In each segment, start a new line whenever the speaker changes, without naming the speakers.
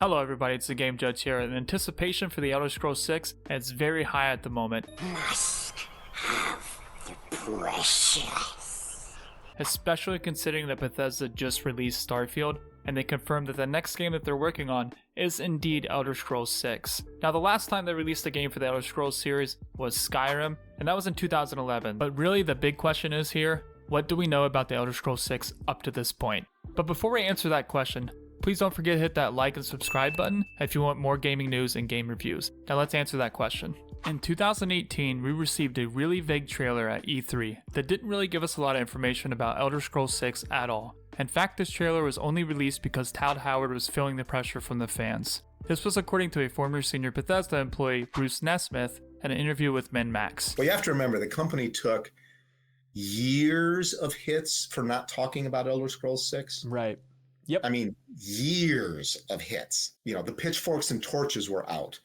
Hello everybody, it's the Game Judge here, and anticipation for the Elder Scrolls 6 is very high at the moment.
Must have the precious.
Especially considering that Bethesda just released Starfield, and they confirmed that the next game that they're working on is indeed Elder Scrolls 6. Now the last time they released a game for the Elder Scrolls series was Skyrim, and that was in 2011. But really the big question is here, what do we know about the Elder Scrolls 6 up to this point? But before we answer that question, please don't forget to hit that like and subscribe button if you want more gaming news and game reviews. Now let's answer that question. In 2018, we received a really vague trailer at E3 that didn't really give us a lot of information about Elder Scrolls 6 at all. In fact, this trailer was only released because Todd Howard was feeling the pressure from the fans. This was according to a former senior Bethesda employee, Bruce Nesmith, in an interview with MinMax.
Well, you have to remember the company took years of hits for not talking about Elder Scrolls 6.
Right. Yep.
I mean, years of hits. You know, the pitchforks and torches were out.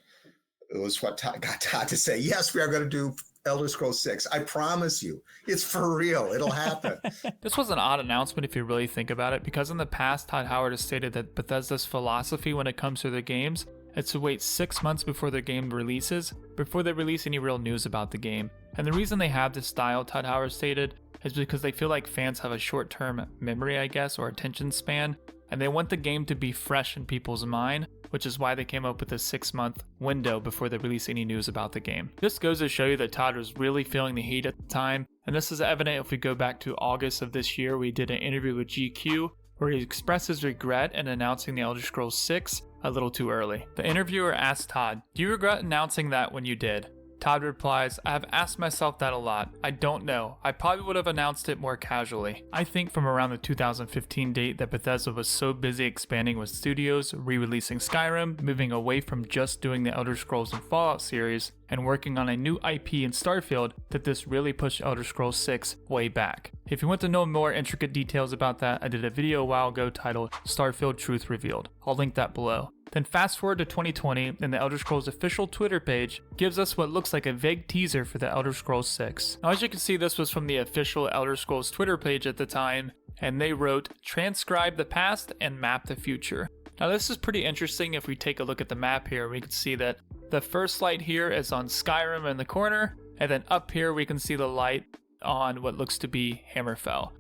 It was what got Todd to say, yes, we are going to do Elder Scrolls 6. I promise you, it's for real. It'll happen.
This was an odd announcement if you really think about it, because in the past, Todd Howard has stated that Bethesda's philosophy when it comes to their games is to wait 6 months before their game releases, before they release any real news about the game. And the reason they have this style, Todd Howard stated, is because they feel like fans have a short-term memory, I guess, or attention span, and they want the game to be fresh in people's mind, which is why they came up with a 6-month window before they release any news about the game. This goes to show you that Todd was really feeling the heat at the time, and this is evident if we go back to August of this year. We did an interview with GQ where he expressed his regret in announcing the Elder Scrolls 6 a little too early. The interviewer asked Todd, "Do you regret announcing that when you did?" Todd replies, "I have asked myself that a lot. I don't know. I probably would have announced it more casually." I think from around the 2015 date that Bethesda was so busy expanding with studios, re-releasing Skyrim, moving away from just doing the Elder Scrolls and Fallout series, and working on a new IP in Starfield, that this really pushed Elder Scrolls 6 way back. If you want to know more intricate details about that, I did a video a while ago titled Starfield Truth Revealed. I'll link that below. Then fast forward to 2020, and the Elder Scrolls official Twitter page gives us what looks like a vague teaser for the Elder Scrolls 6. Now as you can see, this was from the official Elder Scrolls Twitter page at the time, and they wrote, "Transcribe the past and map the future." Now this is pretty interesting. If we take a look at the map here, we can see that the first light here is on Skyrim in the corner, and then up here we can see the light on what looks to be Hammerfell.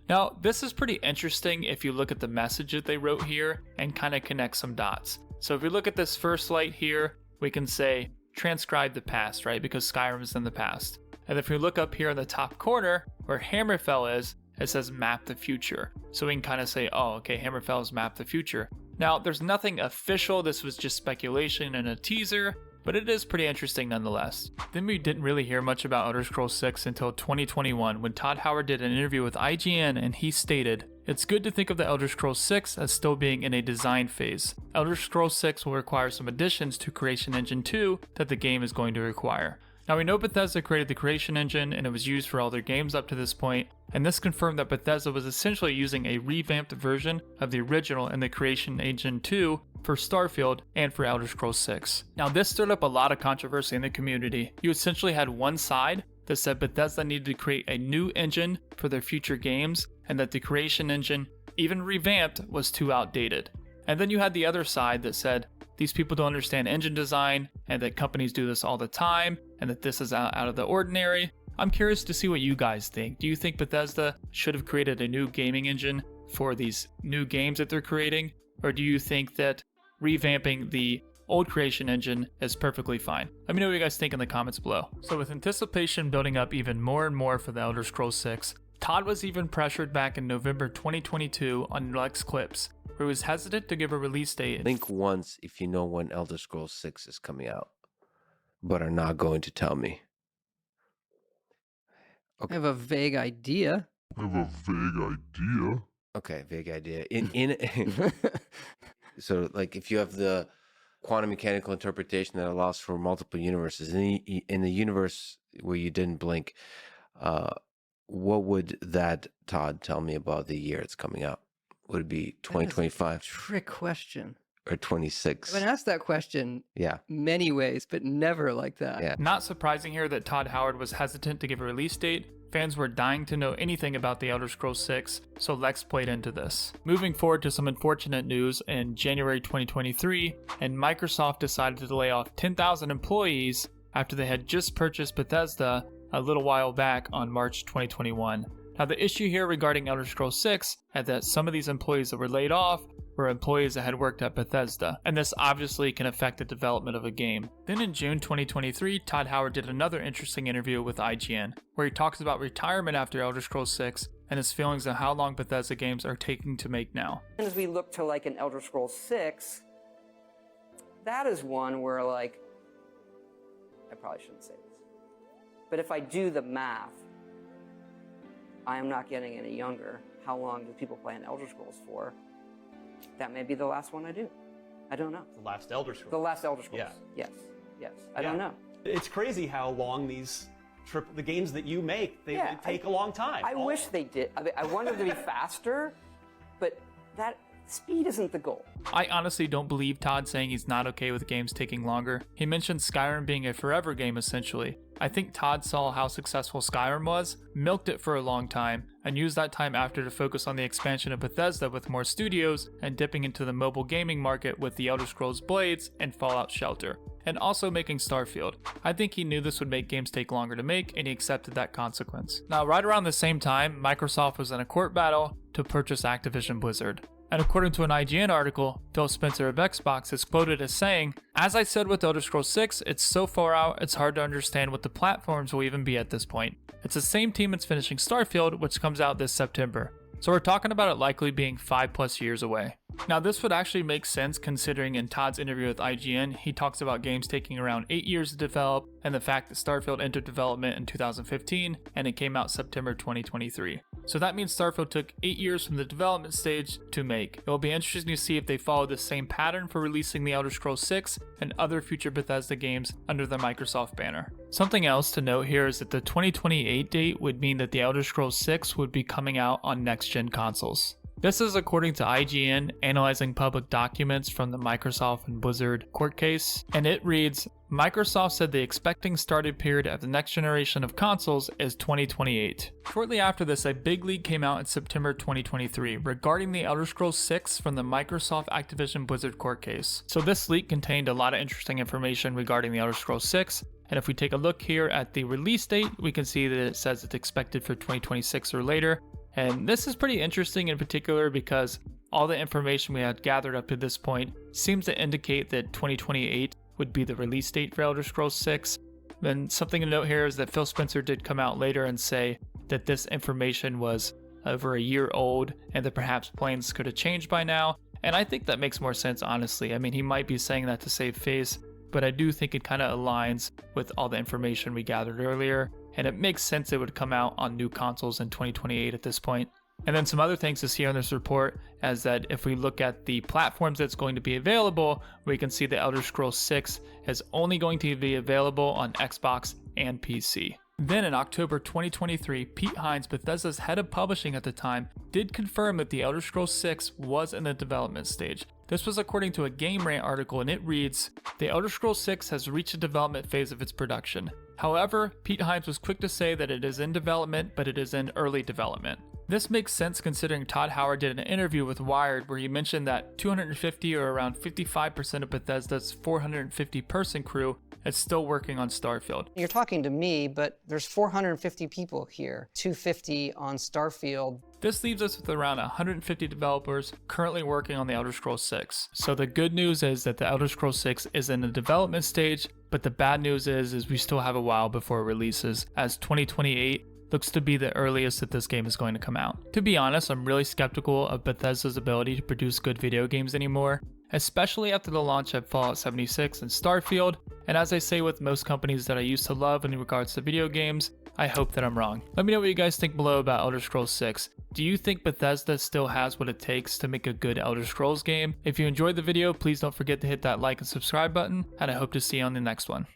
Now, this is pretty interesting if you look at the message that they wrote here and kind of connect some dots. So if we look at this first light here, we can say transcribe the past, right? Because Skyrim is in the past. And if we look up here in the top corner where Hammerfell is, it says map the future. So we can kind of say, oh, okay, Hammerfell is map the future. Now, there's nothing official. This was just speculation and a teaser, but it is pretty interesting nonetheless. Then we didn't really hear much about Elder Scrolls 6 until 2021 when Todd Howard did an interview with IGN and he stated, "It's good to think of the Elder Scrolls 6 as still being in a design phase. Elder Scrolls 6 will require some additions to Creation Engine 2 that the game is going to require." Now we know Bethesda created the Creation Engine and it was used for all their games up to this point, and this confirmed that Bethesda was essentially using a revamped version of the original in the Creation Engine 2 for Starfield and for Elder Scrolls 6. Now this stirred up a lot of controversy in the community. You essentially had one side that said Bethesda needed to create a new engine for their future games and that the Creation Engine, even revamped, was too outdated. And then you had the other side that said these people don't understand engine design and that companies do this all the time and that this is out of the ordinary. I'm curious to see what you guys think. Do you think Bethesda should have created a new gaming engine for these new games that they're creating? Or do you think that revamping the old Creation Engine is perfectly fine? Let me know what you guys think in the comments below. So with anticipation building up even more and more for the Elder Scrolls 6, Todd was even pressured back in November 2022 on Lex Clips, where he was hesitant to give a release date.
Blink once if you know when Elder Scrolls 6 is coming out, but are not going to tell me.
I have a vague idea.
Okay, vague idea. So, like, if you have the quantum mechanical interpretation that allows for multiple universes, in the universe where you didn't blink, what would that, Todd, tell me about the year it's coming out? Would it be 2025?
Trick question.
Or 26?
I've been asked that question many ways, but never like that.
Yeah.
Not surprising here that Todd Howard was hesitant to give a release date fans were dying to know anything about the Elder Scrolls 6, so Lex played into this. Moving forward to some unfortunate news, in January 2023, and Microsoft decided to lay off 10,000 employees after they had just purchased Bethesda a little while back on March 2021. Now the issue here regarding Elder Scrolls 6 is that some of these employees that were laid off were employees that had worked at Bethesda, and this obviously can affect the development of a game. Then in June 2023, Todd Howard did another interesting interview with IGN, where he talks about retirement after Elder Scrolls 6 and his feelings on how long Bethesda games are taking to make now.
As we look to like an Elder Scrolls 6, that is one where like, I probably shouldn't say this, but if I do the math, I am not getting any younger. How long do people play an Elder Scrolls for? That may be the last one I do. I don't know.
The last Elder Scrolls.
The last Elder Scrolls.
Yeah.
Yes. I don't know.
It's crazy how long the games that you make, they take a long time.
I wish they did. I want them to be faster, but that speed isn't the goal.
I honestly don't believe Todd saying he's not okay with games taking longer. He mentioned Skyrim being a forever game essentially. I think Todd saw how successful Skyrim was, milked it for a long time, and used that time after to focus on the expansion of Bethesda with more studios and dipping into the mobile gaming market with the Elder Scrolls Blades and Fallout Shelter, and also making Starfield. I think he knew this would make games take longer to make, and he accepted that consequence. Now, right around the same time, Microsoft was in a court battle to purchase Activision Blizzard. And according to an IGN article, Phil Spencer of Xbox is quoted as saying, "As I said with Elder Scrolls 6, it's so far out it's hard to understand what the platforms will even be at this point. It's the same team that's finishing Starfield, which comes out this September. So we're talking about it likely being 5+ years away." Now this would actually make sense considering in Todd's interview with IGN, he talks about games taking around 8 years to develop and the fact that Starfield entered development in 2015 and it came out September 2023. So that means Starfield took 8 years from the development stage to make. It will be interesting to see if they follow the same pattern for releasing the Elder Scrolls 6 and other future Bethesda games under the Microsoft banner. Something else to note here is that the 2028 date would mean that the Elder Scrolls 6 would be coming out on next-gen consoles. This is according to IGN analyzing public documents from the Microsoft and Blizzard court case, and it reads, Microsoft said the expecting starting period of the next generation of consoles is 2028. Shortly after this, a big leak came out in September 2023 regarding the Elder Scrolls 6 from the Microsoft Activision Blizzard court case. So this leak contained a lot of interesting information regarding the Elder Scrolls 6, and if we take a look here at the release date, we can see that it says it's expected for 2026 or later. And this is pretty interesting in particular because all the information we had gathered up to this point seems to indicate that 2028 would be the release date for Elder Scrolls 6. And something to note here is that Phil Spencer did come out later and say that this information was over a year old and that perhaps plans could have changed by now. And I think that makes more sense, honestly. I mean, he might be saying that to save face, but I do think it kind of aligns with all the information we gathered earlier. And it makes sense it would come out on new consoles in 2028 at this point. And then some other things to see on this report is that if we look at the platforms that's going to be available, we can see the Elder Scrolls 6 is only going to be available on Xbox and PC. Then in October 2023, Pete Hines, Bethesda's head of publishing at the time, did confirm that the Elder Scrolls 6 was in the development stage. This was according to a Game Rant article, and it reads, "The Elder Scrolls 6 has reached the development phase of its production. However, Pete Hines was quick to say that it is in development, but it is in early development." This makes sense considering Todd Howard did an interview with Wired where he mentioned that 250 or around 55% of Bethesda's 450-person crew is still working on Starfield.
You're talking to me, but there's 450 people here, 250 on Starfield.
This leaves us with around 150 developers currently working on the Elder Scrolls 6. So the good news is that the Elder Scrolls 6 is in the development stage, but the bad news is we still have a while before it releases, as 2028 looks to be the earliest that this game is going to come out. To be honest, I'm really skeptical of Bethesda's ability to produce good video games anymore, especially after the launch of Fallout 76 and Starfield, and as I say with most companies that I used to love in regards to video games, I hope that I'm wrong. Let me know what you guys think below about Elder Scrolls 6. Do you think Bethesda still has what it takes to make a good Elder Scrolls game? If you enjoyed the video, please don't forget to hit that like and subscribe button, and I hope to see you on the next one.